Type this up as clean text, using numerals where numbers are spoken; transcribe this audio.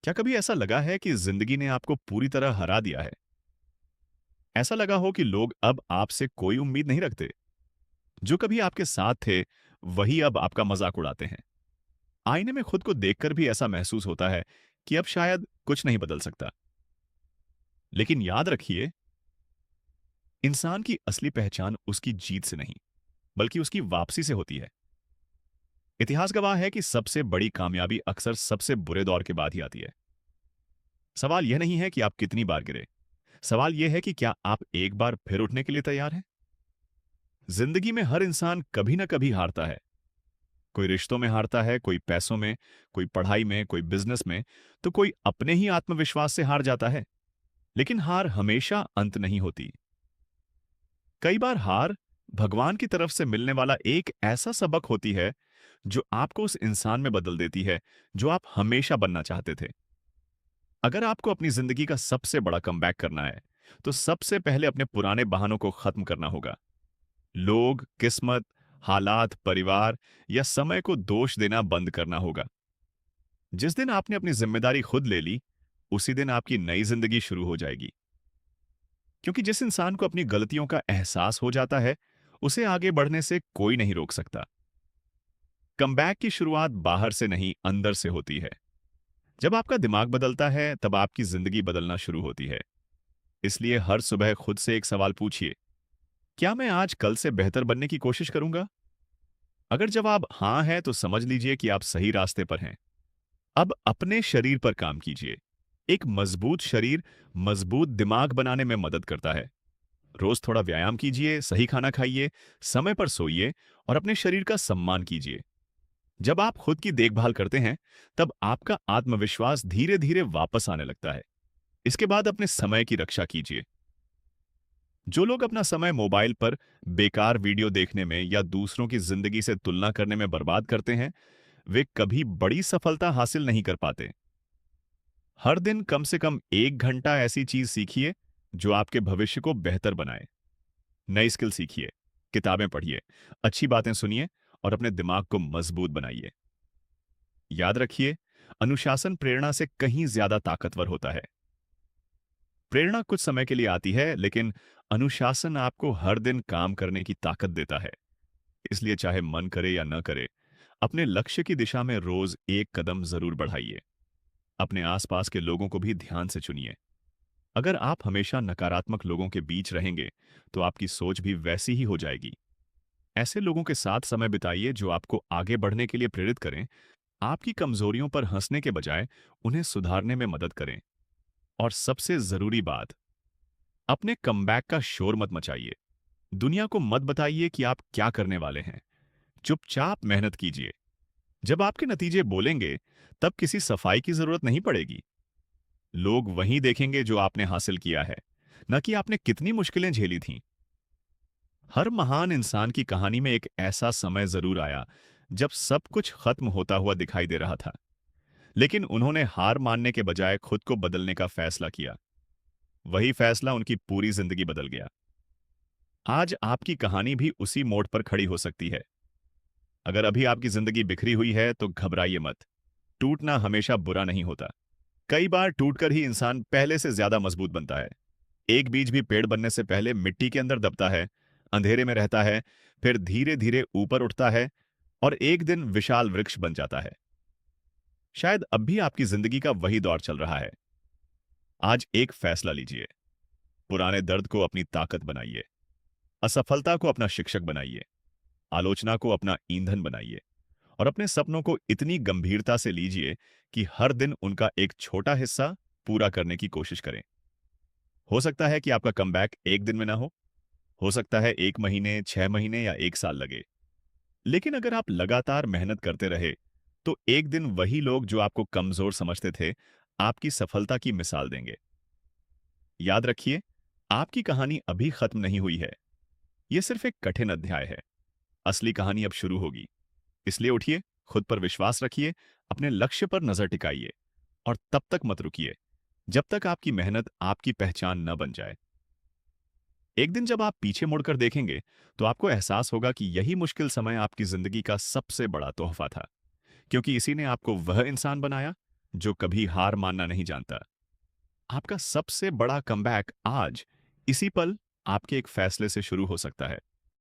क्या कभी ऐसा लगा है कि जिंदगी ने आपको पूरी तरह हरा दिया है? ऐसा लगा हो कि लोग अब आपसे कोई उम्मीद नहीं रखते? जो कभी आपके साथ थे, वही अब आपका मजाक उड़ाते हैं। आईने में खुद को देखकर भी ऐसा महसूस होता है कि अब शायद कुछ नहीं बदल सकता। लेकिन याद रखिए, इंसान की असली पहचान उसकी जीत से नहीं, बल्कि उसकी वापसी से होती है। इतिहास गवाह है कि सबसे बड़ी कामयाबी अक्सर सबसे बुरे दौर के बाद ही आती है। सवाल यह नहीं है कि आप कितनी बार गिरे, सवाल यह है कि क्या आप एक बार फिर उठने के लिए तैयार हैं? जिंदगी में हर इंसान कभी ना कभी हारता है। कोई रिश्तों में हारता है, कोई पैसों में, कोई पढ़ाई में, कोई बिजनेस में, तो कोई अपने ही आत्मविश्वास से हार जाता है। लेकिन हार हमेशा अंत नहीं होती। कई बार हार भगवान की तरफ से मिलने वाला एक ऐसा सबक होती है जो आपको उस इंसान में बदल देती है जो आप हमेशा बनना चाहते थे। अगर आपको अपनी जिंदगी का सबसे बड़ा कमबैक करना है, तो सबसे पहले अपने पुराने बहानों को खत्म करना होगा। लोग, किस्मत, हालात, परिवार या समय को दोष देना बंद करना होगा। जिस दिन आपने अपनी जिम्मेदारी खुद ले ली, उसी दिन आपकी नई जिंदगी शुरू हो जाएगी। क्योंकि जिस इंसान को अपनी गलतियों का एहसास हो जाता है, उसे आगे बढ़ने से कोई नहीं रोक सकता। कमबैक की शुरुआत बाहर से नहीं, अंदर से होती है। जब आपका दिमाग बदलता है, तब आपकी जिंदगी बदलना शुरू होती है। इसलिए हर सुबह खुद से एक सवाल पूछिए, क्या मैं आज कल से बेहतर बनने की कोशिश करूंगा? अगर जवाब हां है, तो समझ लीजिए कि आप सही रास्ते पर हैं। अब अपने शरीर पर काम कीजिए। एक मजबूत शरीर मजबूत दिमाग बनाने में मदद करता है। रोज थोड़ा व्यायाम कीजिए, सही खाना खाइए, समय पर सोइए और अपने शरीर का सम्मान कीजिए। जब आप खुद की देखभाल करते हैं, तब आपका आत्मविश्वास धीरे धीरे वापस आने लगता है। इसके बाद अपने समय की रक्षा कीजिए। जो लोग अपना समय मोबाइल पर बेकार वीडियो देखने में या दूसरों की जिंदगी से तुलना करने में बर्बाद करते हैं, वे कभी बड़ी सफलता हासिल नहीं कर पाते। हर दिन कम से कम 1 घंटा ऐसी चीज सीखिए जो आपके भविष्य को बेहतर बनाए। नई स्किल सीखिए, किताबें पढ़िए, अच्छी बातें सुनिए और अपने दिमाग को मजबूत बनाइए। याद रखिए, अनुशासन प्रेरणा से कहीं ज्यादा ताकतवर होता है। प्रेरणा कुछ समय के लिए आती है, लेकिन अनुशासन आपको हर दिन काम करने की ताकत देता है। इसलिए चाहे मन करे या न करे, अपने लक्ष्य की दिशा में रोज एक कदम जरूर बढ़ाइए। अपने आसपास के लोगों को भी ध्यान से चुनिए। अगर आप हमेशा नकारात्मक लोगों के बीच रहेंगे, तो आपकी सोच भी वैसी ही हो जाएगी। ऐसे लोगों के साथ समय बिताइए जो आपको आगे बढ़ने के लिए प्रेरित करें। आपकी कमजोरियों पर हंसने के बजाय उन्हें सुधारने में मदद करें। और सबसे जरूरी बात, अपने कमबैक का शोर मत मचाइए। दुनिया को मत बताइए कि आप क्या करने वाले हैं। चुपचाप मेहनत कीजिए। जब आपके नतीजे बोलेंगे, तब किसी सफाई की जरूरत नहीं पड़ेगी। लोग वही देखेंगे जो आपने हासिल किया है, न कि आपने कितनी मुश्किलें झेली थीं। हर महान इंसान की कहानी में एक ऐसा समय जरूर आया जब सब कुछ खत्म होता हुआ दिखाई दे रहा था, लेकिन उन्होंने हार मानने के बजाय खुद को बदलने का फैसला किया। वही फैसला उनकी पूरी जिंदगी बदल गया। आज आपकी कहानी भी उसी मोड़ पर खड़ी हो सकती है। अगर अभी आपकी जिंदगी बिखरी हुई है, तो घबराइए मत। टूटना हमेशा बुरा नहीं होता। कई बार टूटकर ही इंसान पहले से ज्यादा मजबूत बनता है। एक बीज भी पेड़ बनने से पहले मिट्टी के अंदर दबता है, अंधेरे में रहता है, फिर धीरे धीरे ऊपर उठता है और एक दिन विशाल वृक्ष बन जाता है। शायद अब भी आपकी जिंदगी का वही दौर चल रहा है। आज एक फैसला लीजिए। पुराने दर्द को अपनी ताकत बनाइए। असफलता को अपना शिक्षक बनाइए। आलोचना को अपना ईंधन बनाइए। और अपने सपनों को इतनी गंभीरता से लीजिए कि हर दिन उनका एक छोटा हिस्सा पूरा करने की कोशिश करें। हो सकता है कि आपका कमबैक एक दिन में ना हो सकता है 1 महीने, 6 महीने या 1 साल लगे। लेकिन अगर आप लगातार मेहनत करते रहे, तो एक दिन वही लोग जो आपको कमजोर समझते थे, आपकी सफलता की मिसाल देंगे। याद रखिए, आपकी कहानी अभी खत्म नहीं हुई है। यह सिर्फ एक कठिन अध्याय है। असली कहानी अब शुरू होगी। इसलिए उठिए, खुद पर विश्वास रखिए, अपने लक्ष्य पर नजर टिकाइए और तब तक मत रुकिए जब तक आपकी मेहनत आपकी पहचान न बन जाए। एक दिन जब आप पीछे मुड़कर देखेंगे, तो आपको एहसास होगा कि यही मुश्किल समय आपकी जिंदगी का सबसे बड़ा तोहफा था, क्योंकि इसी ने आपको वह इंसान बनाया जो कभी हार मानना नहीं जानता। आपका सबसे बड़ा कमबैक आज, इसी पल, आपके एक फैसले से शुरू हो सकता है।